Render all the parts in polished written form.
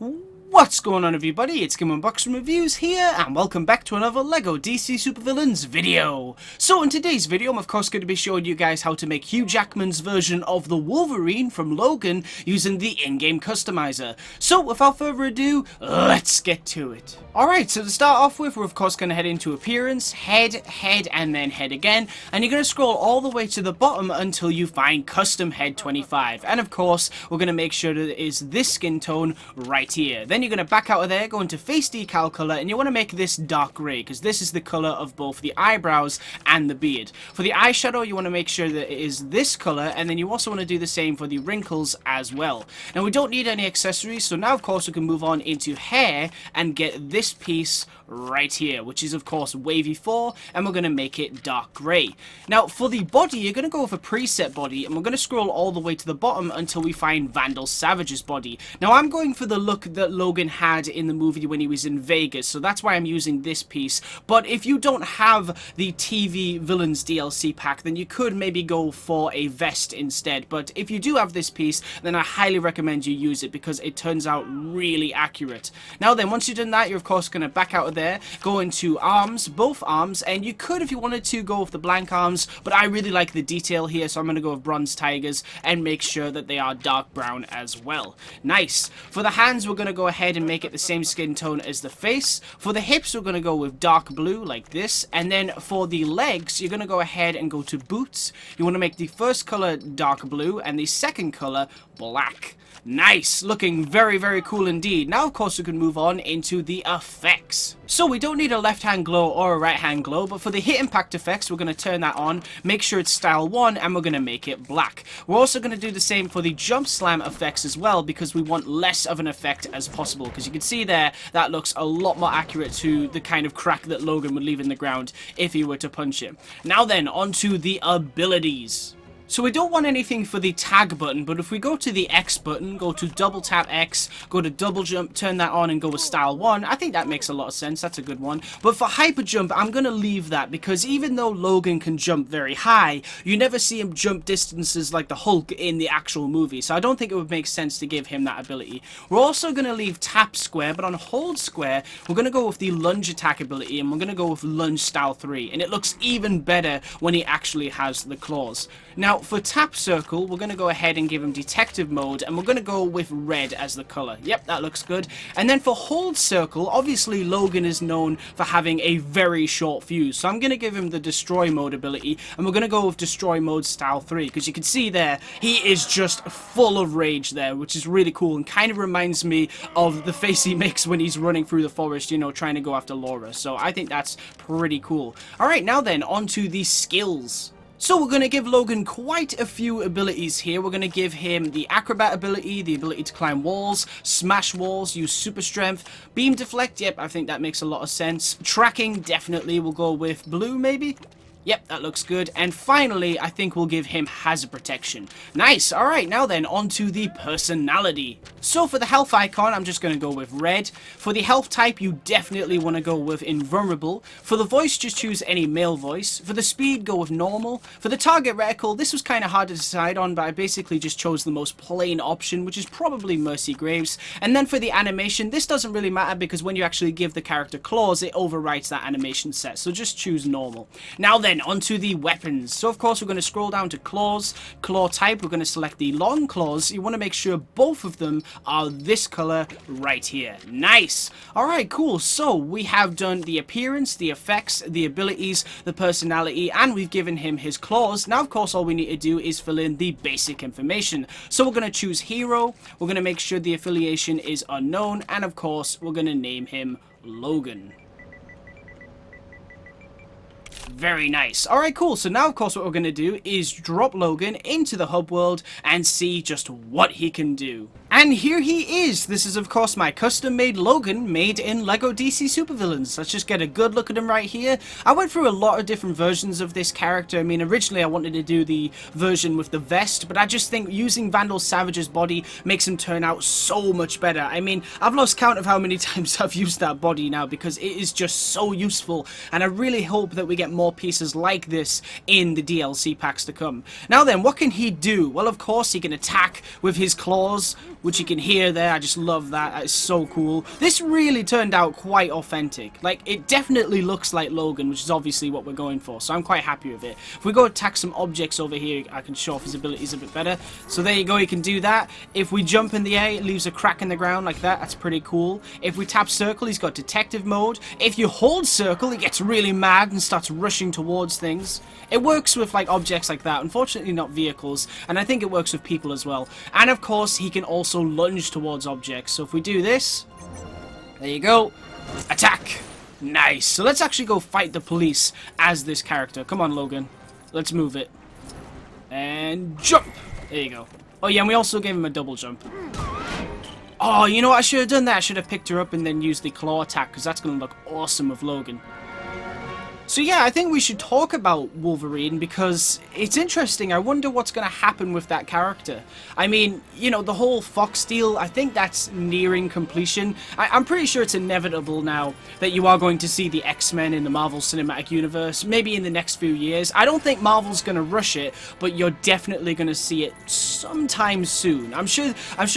What's going on, everybody? It's GAMEUNBOXINGREVIEWS here, and welcome back to another LEGO DC Supervillains video. So in today's video, I'm of course going to be showing you guys how to make Hugh Jackman's version of the Wolverine from Logan using the in-game customizer. So without further ado, let's get to it. Alright, so to start off with, we're of course going to head into Appearance, Head, and then Head again, and you're going to scroll all the way to the bottom until you find Custom Head 25. And of course, we're going to make sure that it is this skin tone right here. Then you're going to back out of there, go into face decal color, and you want to make this dark grey because this is the color of both the eyebrows and the beard. For the eyeshadow, you want to make sure that it is this color, and then you also want to do the same for the wrinkles as well. Now we don't need any accessories, so now of course we can move on into hair and get this piece right here, which is of course wavy 4, and we're going to make it dark grey. Now for the body, you're going to go with a preset body, and we're going to scroll all the way to the bottom until we find Vandal Savage's body. Now I'm going for the look that Logan had in the movie when he was in Vegas, so that's why I'm using this piece. But if you don't have the TV Villains DLC pack, then you could maybe go for a vest instead. But if you do have this piece, then I highly recommend you use it because it turns out really accurate. Now then, once you've done that, you're of course going to back out of there, go into arms, both arms, and you could, if you wanted to, go with the blank arms, but I really like the detail here, so I'm going to go with bronze tigers and make sure that they are dark brown as well. Nice. For the hands, we're going to go ahead and make it the same skin tone as the face. For the hips, we're going to go with dark blue like this, and then for the legs, you're going to go ahead and go to boots. You want to make the first color dark blue and the second color black. Nice, looking very, very cool indeed. Now, of course, we can move on into the effects. So we don't need a left-hand glow or a right-hand glow, but for the hit impact effects, we're going to turn that on, make sure it's style 1, and we're going to make it black. We're also going to do the same for the jump slam effects as well, because we want less of an effect as possible. Because you can see there, that looks a lot more accurate to the kind of crack that Logan would leave in the ground if he were to punch it. Now then, onto the abilities. So we don't want anything for the tag button, but if we go to the X button, go to double tap X, go to double jump, turn that on and go with style 1, I think that makes a lot of sense. That's a good one. But for hyper jump, I'm going to leave that because even though Logan can jump very high, you never see him jump distances like the Hulk in the actual movie. So I don't think it would make sense to give him that ability. We're also going to leave tap square, but on hold square, we're going to go with the lunge attack ability, and we're going to go with lunge style 3. And it looks even better when he actually has the claws. Now, for tap circle, we're going to go ahead and give him detective mode, and we're going to go with red as the color. Yep, that looks good. And then for hold circle, obviously Logan is known for having a very short fuse, so I'm going to give him the destroy mode ability, and we're going to go with destroy mode style 3, because you can see there, he is just full of rage there, which is really cool, and kind of reminds me of the face he makes when he's running through the forest, you know, trying to go after Laura. So I think that's pretty cool. Alright, now then, on to the skills. So we're going to give Logan quite a few abilities here. We're going to give him the acrobat ability, the ability to climb walls, smash walls, use super strength, beam deflect, yep, I think that makes a lot of sense. Tracking, definitely, we'll go with blue maybe. Yep, that looks good. And finally, I think we'll give him hazard protection. Nice. All right, now then, on to the personality. So for the health icon, I'm just going to go with red. For the health type, you definitely want to go with invulnerable. For the voice, just choose any male voice. For the speed, go with normal. For the target reticle, this was kind of hard to decide on, but I basically just chose the most plain option, which is probably Mercy Graves. And then for the animation, this doesn't really matter because when you actually give the character claws, it overwrites that animation set. So just choose normal. Now then, onto the weapons. So of course we're going to scroll down to claws, claw type, we're going to select the long claws. You want to make sure both of them are this color right here. Nice. Alright, cool. So we have done the appearance, the effects, the abilities, the personality, and we've given him his claws. Now of course all we need to do is fill in the basic information. So we're going to choose hero, we're going to make sure the affiliation is unknown, and of course we're going to name him Logan. Very nice. Alright, cool. So now, of course, what we're going to do is drop Logan into the hub world and see just what he can do. And here he is. This is, of course, my custom-made Logan made in LEGO DC Supervillains. Let's just get a good look at him right here. I went through a lot of different versions of this character. I mean, originally I wanted to do the version with the vest, but I just think using Vandal Savage's body makes him turn out so much better. I mean, I've lost count of how many times I've used that body now because it is just so useful, and I really hope that we get more pieces like this in the DLC packs to come. Now then, what can he do? Well, of course, he can attack with his claws, which which you can hear there. I just love that. That is so cool. This really turned out quite authentic. Like, it definitely looks like Logan, which is obviously what we're going for, so I'm quite happy with it. If we go attack some objects over here, I can show off his abilities a bit better. So there you go, you can do that. If we jump in the air, it leaves a crack in the ground like that. That's pretty cool. If we tap circle, he's got detective mode. If you hold circle, he gets really mad and starts rushing towards things. It works with like objects like that, unfortunately not vehicles, and I think it works with people as well. And of course he can also lunge towards objects, so if we do this, there you go, attack. Nice. So let's actually go fight the police as this character. Come on, Logan, let's move it and jump. There you go. Oh yeah, and we also gave him a double jump. Oh, you know what, I should have done that. I should have picked her up and then used the claw attack, because that's going to look awesome with Logan. So yeah, I think we should talk about Wolverine, because it's interesting. I wonder what's going to happen with that character. I mean, you know, the whole Fox deal, I think that's nearing completion. I'm pretty sure it's inevitable now that you are going to see the X-Men in the Marvel Cinematic Universe, maybe in the next few years. I don't think Marvel's going to rush it, but you're definitely going to see it sometime soon. I'm sure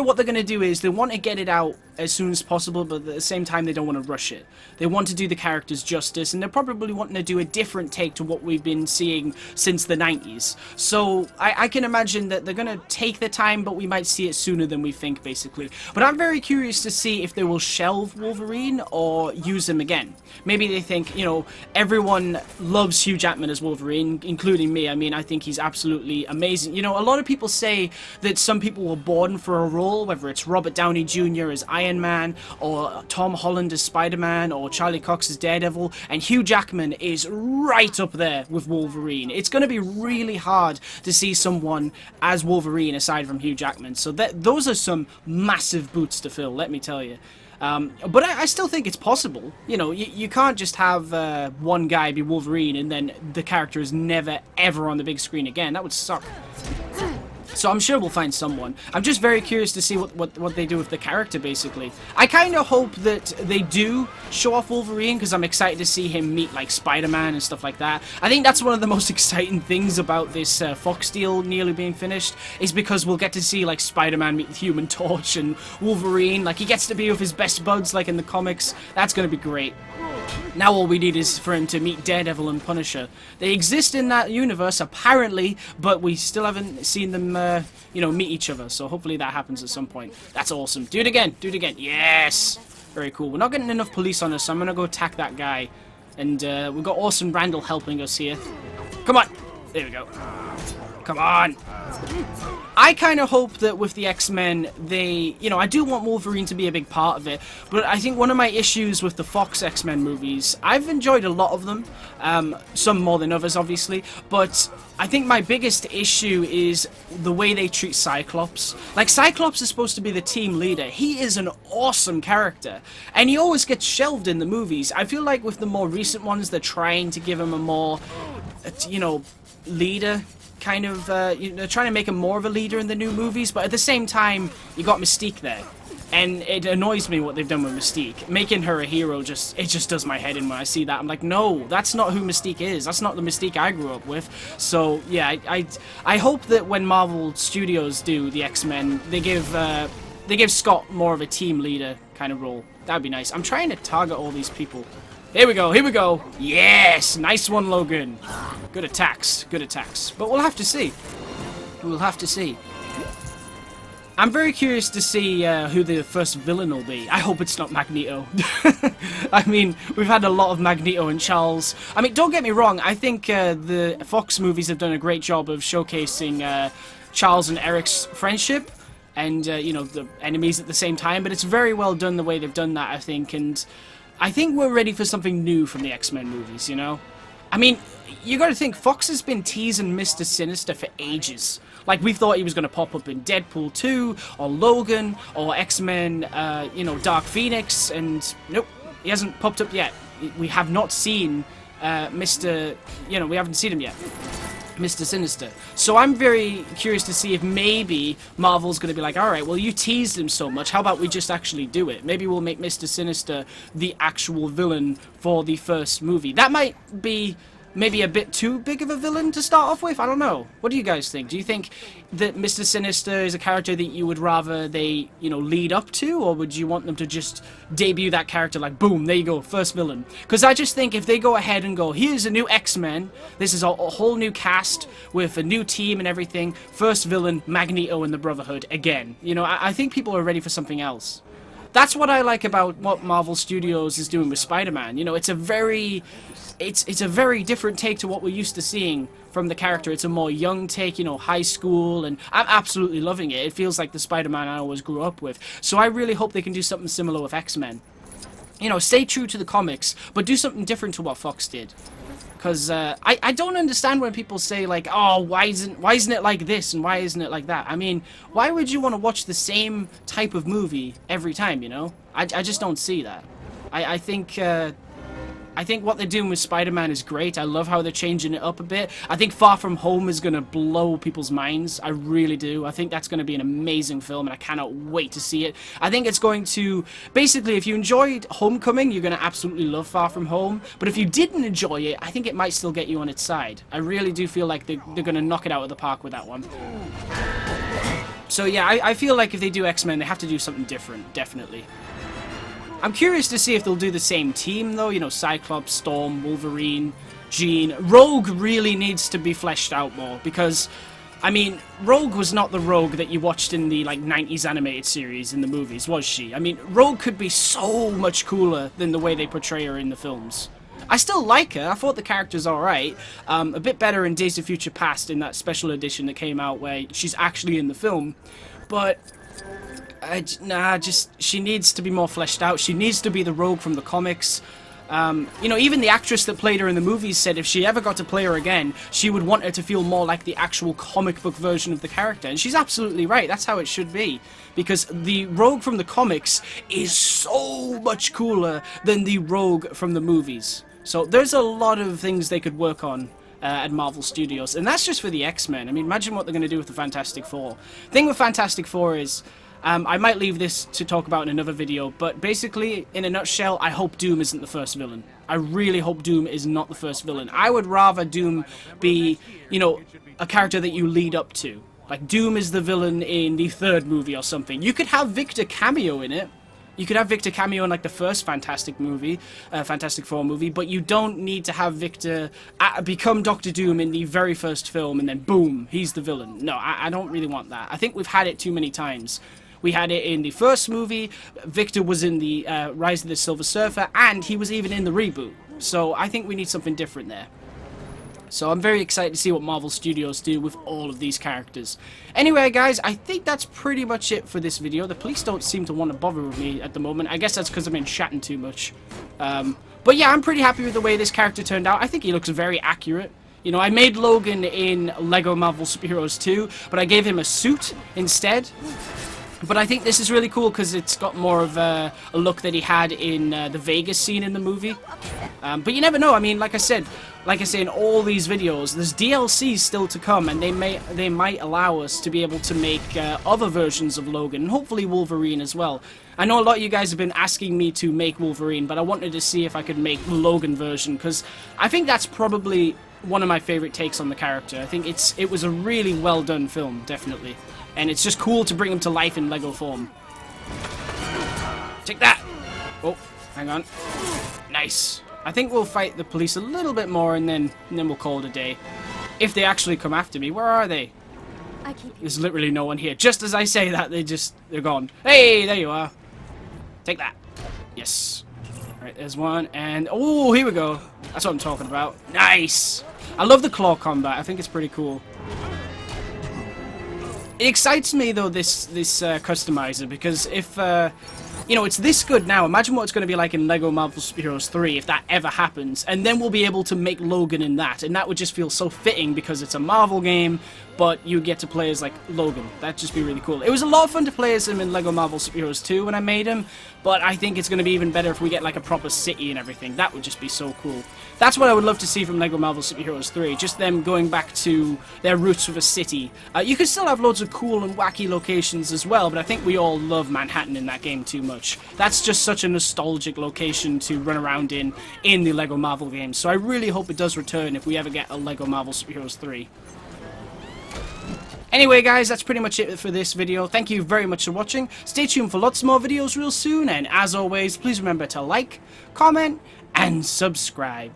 what they're going to do is they want to get it out as soon as possible, but at the same time they don't want to rush it. They want to do the characters justice, and they're probably wanting to do a different take to what we've been seeing since the 90s. So I can imagine that they're going to take their time, but we might see it sooner than we think, basically. But I'm very curious to see if they will shelve Wolverine or use him again. Maybe they think, you know, everyone loves Hugh Jackman as Wolverine, including me. I mean, I think he's absolutely amazing. You know, a lot of people say that some people were born for a role, whether it's Robert Downey Jr. as Iron Man, or Tom Holland as Spider-Man, or Charlie Cox as Daredevil, and Hugh Jackman is right up there with Wolverine. It's going to be really hard to see someone as Wolverine aside from Hugh Jackman, so those are some massive boots to fill, let me tell you. But I still think it's possible. You know, you can't just have one guy be Wolverine and then the character is never ever on the big screen again. That would suck. So I'm sure we'll find someone. I'm just very curious to see what they do with the character, basically. I kind of hope that they do show off Wolverine, because I'm excited to see him meet, like, Spider-Man and stuff like that. I think that's one of the most exciting things about this Fox deal nearly being finished, is because we'll get to see, like, Spider-Man meet the Human Torch and Wolverine. Like, he gets to be with his best buds, like in the comics. That's going to be great. Now all we need is for him to meet Daredevil and Punisher. They exist in that universe, apparently, but we still haven't seen them, you know, meet each other. So hopefully that happens at some point. That's awesome. Do it again. Do it again. Yes! Very cool. We're not getting enough police on us, so I'm going to go attack that guy. And we've got Orson Randall helping us here. Come on! There we go. Come on! I kind of hope that with the X-Men, you know, I do want Wolverine to be a big part of it, but I think one of my issues with the Fox X-Men movies, I've enjoyed a lot of them, some more than others, obviously, but I think my biggest issue is the way they treat Cyclops. Like, Cyclops is supposed to be the team leader. He is an awesome character, and he always gets shelved in the movies. I feel like with the more recent ones, they're trying to give him a more, you know, leader kind of, you know, trying to make him more of a leader in the new movies, but at the same time, you got Mystique there. And it annoys me what they've done with Mystique. Making her a hero, it just does my head in when I see that. I'm like, no, that's not who Mystique is. That's not the Mystique I grew up with. So, yeah, I hope that when Marvel Studios do the X-Men, they give Scott more of a team leader kind of role. That'd be nice. I'm trying to target all these people. Here we go, here we go. Yes, nice one, Logan. Good attacks, good attacks. But we'll have to see. We'll have to see. I'm very curious to see who the first villain will be. I hope it's not Magneto. I mean, we've had a lot of Magneto and Charles. I mean, don't get me wrong. I think the Fox movies have done a great job of showcasing Charles and Eric's friendship and, you know, the enemies at the same time. But it's very well done the way they've done that, I think. And I think we're ready for something new from the X-Men movies, you know? I mean, you gotta think, Fox has been teasing Mr. Sinister for ages. Like, we thought he was gonna pop up in Deadpool 2, or Logan, or X-Men, you know, Dark Phoenix, and nope, he hasn't popped up yet. We have not seen Mr. You know, we haven't seen him yet. Mr. Sinister. So I'm very curious to see if maybe Marvel's going to be like, alright, well, you teased him so much, how about we just actually do it? Maybe we'll make Mr. Sinister the actual villain for the first movie. That might be maybe a bit too big of a villain to start off with? I don't know. What do you guys think? Do you think that Mr. Sinister is a character that you would rather they, you know, lead up to, or would you want them to just debut that character like, boom, there you go, first villain? Because I just think if they go ahead and go, here's a new X-Men, this is a whole new cast with a new team and everything, first villain, Magneto and the Brotherhood again. You know, I think people are ready for something else. That's what I like about what Marvel Studios is doing with Spider-Man. You know, it's a very different take to what we're used to seeing from the character. It's a more young take, you know, high school, and I'm absolutely loving it. It feels like the Spider-Man I always grew up with. So I really hope they can do something similar with X-Men. You know, stay true to the comics, but do something different to what Fox did. Because I don't understand when people say, like, oh, why isn't it like this and why isn't it like that? I mean, why would you want to watch the same type of movie every time, you know? I just don't see that. I think what they're doing with Spider-Man is great. I love how they're changing it up a bit. I think Far From Home is going to blow people's minds. I really do. I think that's going to be an amazing film, and I cannot wait to see it. I think it's going to... Basically, if you enjoyed Homecoming, you're going to absolutely love Far From Home. But if you didn't enjoy it, I think it might still get you on its side. I really do feel like they're going to knock it out of the park with that one. So yeah, I feel like if they do X-Men, they have to do something different, definitely. I'm curious to see if they'll do the same team, though. You know, Cyclops, Storm, Wolverine, Jean. Rogue really needs to be fleshed out more, because, I mean, Rogue was not the Rogue that you watched in the, like, 90s animated series in the movies, was she? I mean, Rogue could be so much cooler than the way they portray her in the films. I still like her. I thought the character's alright. A bit better in Days of Future Past in that special edition that came out where she's actually in the film. But... she needs to be more fleshed out. She needs to be the Rogue from the comics. You know, even the actress that played her in the movies said if she ever got to play her again, she would want her to feel more like the actual comic book version of the character. And she's absolutely right. That's how it should be. Because the Rogue from the comics is so much cooler than the Rogue from the movies. So there's a lot of things they could work on at Marvel Studios. And that's just for the X-Men. I mean, imagine what they're going to do with the Fantastic Four. The thing with Fantastic Four is... I might leave this to talk about in another video, but basically, in a nutshell, I hope Doom isn't the first villain. I really hope Doom is not the first villain. I would rather Doom be, you know, a character that you lead up to. Like, Doom is the villain in the third movie or something. You could have Victor cameo in it. You could have Victor cameo in, like, the first Fantastic Four movie, but you don't need to have Victor become Doctor Doom in the very first film, and then boom, he's the villain. No, I don't really want that. I think we've had it too many times. We had it in the first movie, Victor was in the Rise of the Silver Surfer, and he was even in the reboot. So I think we need something different there. So I'm very excited to see what Marvel Studios do with all of these characters. Anyway, guys, I think that's pretty much it for this video. The police don't seem to want to bother with me at the moment. I guess that's because I've been chatting too much. But yeah, I'm pretty happy with the way this character turned out. I think he looks very accurate. You know, I made Logan in Lego Marvel Superheroes 2, but I gave him a suit instead. But I think this is really cool because it's got more of a look that he had in the Vegas scene in the movie. But you never know. I mean, like I say in all these videos, there's DLC still to come, and they might allow us to be able to make other versions of Logan, and hopefully Wolverine as well. I know a lot of you guys have been asking me to make Wolverine, but I wanted to see if I could make the Logan version, because I think that's probably one of my favorite takes on the character. I think it was a really well done film, definitely. And it's just cool to bring him to life in Lego form. Take that! Oh, hang on. Nice. I think we'll fight the police a little bit more, and then we'll call it a day. If they actually come after me. Where are they? There's literally no one here. Just as I say that, they're gone. Hey, there you are. Take that. Yes. Alright, there's one, and... oh, here we go. That's what I'm talking about. Nice! I love the claw combat. I think it's pretty cool. It excites me, though, this Customiser, because if, you know, it's this good now, imagine what it's going to be like in Lego Marvel Superheroes 3 if that ever happens, and then we'll be able to make Logan in that, and that would just feel so fitting because it's a Marvel game, but you get to play as, like, Logan. That'd just be really cool. It was a lot of fun to play as him in LEGO Marvel Super Heroes 2 when I made him, but I think it's going to be even better if we get, like, a proper city and everything. That would just be so cool. That's what I would love to see from LEGO Marvel Super Heroes 3, just them going back to their roots with a city. You could still have loads of cool and wacky locations as well, but I think we all love Manhattan in that game too much. That's just such a nostalgic location to run around in the LEGO Marvel games, so I really hope it does return if we ever get a LEGO Marvel Super Heroes 3. Anyway guys, that's pretty much it for this video. Thank you very much for watching. Stay tuned for lots more videos real soon, and as always, please remember to like, comment, and subscribe.